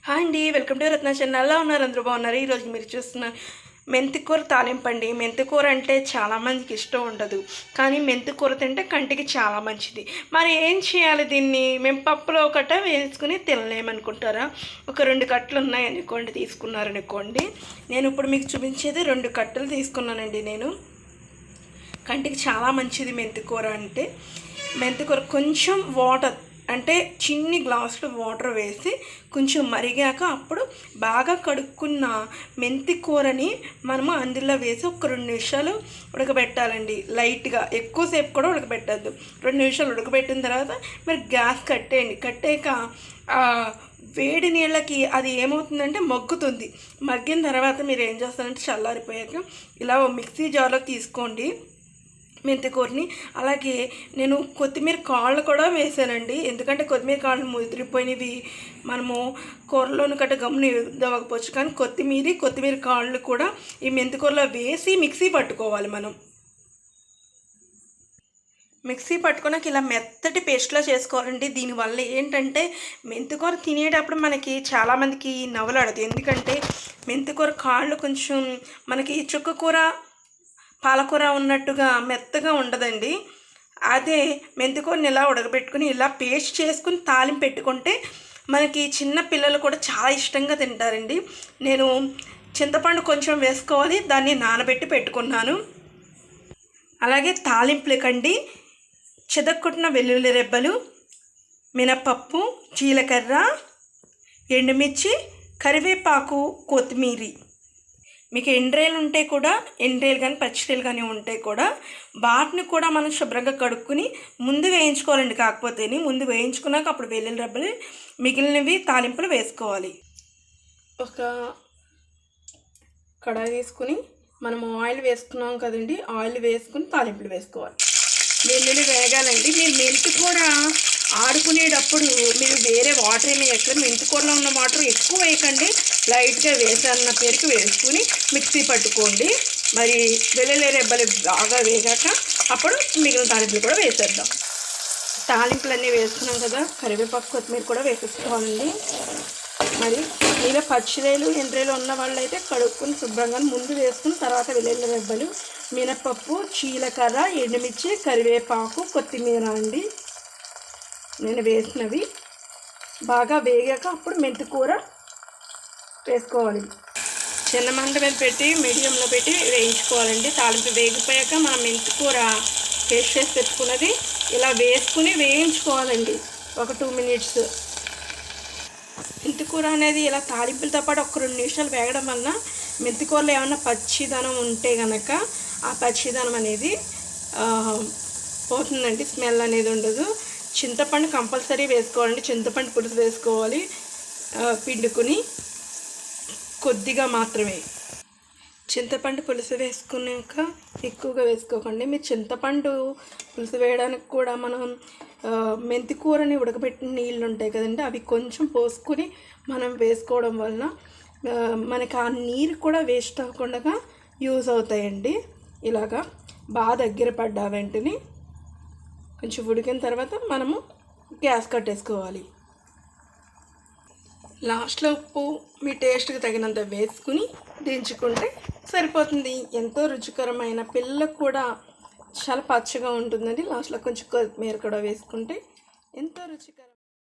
Hi అండి, welcome to Ratna channel. ఎలా ఉన్నారు? అందరూ బాగున్నారు. ఈరోజు మీరు చూస్తున్న మెంతికూర తాలింపు అండి. మెంతికూర అంటే చాలామందికి ఇష్టం ఉండదు, కానీ మెంతికూర తింటే కంటికి చాలా మంచిది. మరి ఏం చేయాలి దీన్ని? మేము పప్పులో ఒకట వేసుకుని తినలేమనుకుంటారా? ఒక 2 కట్టలు ఉన్నాయనుకోండి, తీసుకున్నారనుకోండి. నేను ఇప్పుడు మీకు చూపించేది 2 కట్టలు తీసుకున్నానండి. నేను కంటికి చాలా మంచిది మెంతికూర అంటే. మెంతికూర కొంచెం వాటర్ అంటే చిన్ని గ్లాసులో వాటర్ వేసి కొంచెం మరిగాక అప్పుడు బాగా కడుక్కున్న మెంతి కూరని మనము అందులో వేసి ఒక 2 నిమిషాలు ఉడకబెట్టాలండి. లైట్గా, ఎక్కువసేపు కూడా ఉడకబెట్టద్దు. 2 నిమిషాలు ఉడకబెట్టిన తర్వాత మరి గ్యాస్ కట్టేయండి. కట్టాక వేడి నీళ్ళకి అది ఏమవుతుందంటే మగ్గుతుంది. మగ్గిన తర్వాత మీరు ఏం చేస్తారంటే చల్లారిపోయాక ఇలా మిక్సీ జార్లోకి తీసుకోండి మెంతికూరని. అలాగే నేను కొత్తిమీర కాళ్ళు కూడా వేసానండి, ఎందుకంటే కొత్తిమీర కాళ్ళు ముదిరిపోయినవి మనము కూరలోని కట్ట గమ్ముని ఇవ్వకపోవచ్చు, కానీ కొత్తిమీర కాళ్ళు కూడా ఈ మెంతికూరలో వేసి మిక్సీ పట్టుకోవాలి. మనం మిక్సీ పట్టుకున్నాక ఇలా మెత్తటి పేస్ట్లో చేసుకోవాలండి. దీనివల్ల ఏంటంటే మెంతికూర తినేటప్పుడు మనకి చాలామందికి నవలాడదు, ఎందుకంటే మెంతికూర కాళ్ళు కొంచెం మనకి చుక్కకూర పాలకూర ఉన్నట్టుగా మెత్తగా ఉండదండి. అదే మెంతికూరని ఇలా ఉడకబెట్టుకుని ఇలా పేస్ట్ చేసుకుని తాలింపు పెట్టుకుంటే మనకి చిన్న పిల్లలు కూడా చాలా ఇష్టంగా తింటారండి. నేను చింతపండు కొంచెం వేసుకోవాలి, దాన్ని నానబెట్టి పెట్టుకున్నాను. అలాగే తాలింపులకండి చితక్కొట్టిన వెల్లుల్లి రెబ్బలు, మినపప్పు, జీలకర్ర, ఎండుమిర్చి, కరివేపాకు, కొత్తిమీర. మీకు ఎండ్రేలు ఉంటే కూడా, ఎండ్రేలు కానీ పచ్చిరేలు కానీ ఉంటే కూడా వాటిని కూడా మనం శుభ్రంగా కడుక్కుని ముందు వేయించుకోవాలండి. కాకపోతేని ముందు వేయించుకున్నాక అప్పుడు వెల్లుల్లి రెబ్బలు మిగిలినవి తాలింపులు వేసుకోవాలి. ఒక కడాయి వేసుకుని మనము ఆయిల్ వేసుకున్నాం కదండి, ఆయిల్ వేసుకుని తాలింపులు వేసుకోవాలి. వెల్లుల్లి వేగాలండి. మీరు మెంతికూర ఆడుకునేటప్పుడు మీరు వేరే వాటర్ ఏమి వేయట్లేదు. మెంతికూరలో ఉన్న వాటర్ ఎక్కువ వేయకండి, లైట్గా వేసాన్న పేరుకి వేసుకుని మిక్సీ పట్టుకోండి. మరి వెల్లుల్లి రెబ్బలు బాగా వేగాక అప్పుడు మిగిలిన తాలింపులు కూడా వేసేద్దాం. తాలింపులన్నీ వేసుకున్నాం కదా, కరివేపాకు కొత్తిమీర కూడా వేసేసుకోవాలండి. మరి ఇలా పచ్చిరేలు ఎండ్రేలు ఉన్న వాళ్ళు అయితే కడుక్కుని శుభ్రంగా ముందు వేసుకుని తర్వాత వెల్లుల్లి రెబ్బలు, మినపప్పు, జీలకర్ర, ఎండుమిర్చి, కరివేపాకు, కొత్తిమీర అండి నేను వేసినవి. బాగా వేగాక అప్పుడు మెంతికూర వేసుకోవాలి. చిన్న మంట మీద పెట్టి మీడియంలో పెట్టి వేయించుకోవాలండి. తాలింపు వేగిపోయాక మనం మెంతికూర పేస్ట్ చేసి పెట్టుకున్నది ఇలా వేసుకుని వేయించుకోవాలండి ఒక 2 మినిట్స్. మెంతికూర అనేది ఇలా తాలింపులతో పాటు ఒక 2 నిమిషాలు వేగడం వలన మెంతికూరలో ఏమన్నా పచ్చిదనం ఉంటే కనుక ఆ పచ్చిదనం అనేది పోతుందండి, స్మెల్ అనేది ఉండదు. చింతపండు కంపల్సరీ వేసుకోవాలండి. చింతపండు పులుసు వేసుకోవాలి పిండుకుని, కొద్దిగా మాత్రమే. చింతపండు పులుసు వేసుకున్నాక ఎక్కువగా వేసుకోకండి. మీరు చింతపండు పులుసు వేయడానికి కూడా మనం మెంతికూరని ఉడకబెట్టిన నీళ్ళు ఉంటాయి కదండి, అవి కొంచెం పోసుకుని మనం వేసుకోవడం వలన మనకి ఆ నీరు కూడా వేస్ట్ అవ్వకుండా యూజ్ అవుతాయండి. ఇలాగా బాగా దగ్గర పడ్డా వెంటనే కొంచెం ఉడికిన తర్వాత మనము గ్యాస్ కట్టేసుకోవాలి. లాస్ట్లో ఉప్పు మీ టేస్ట్కి తగినంత వేసుకుని దించుకుంటే సరిపోతుంది. ఎంతో రుచికరమైన, పిల్లలకు కూడా చాలా పచ్చగా ఉంటుందండి. లాస్ట్లో కొంచెం కొత్తిమీర కూడా వేసుకుంటే ఎంతో రుచికరం.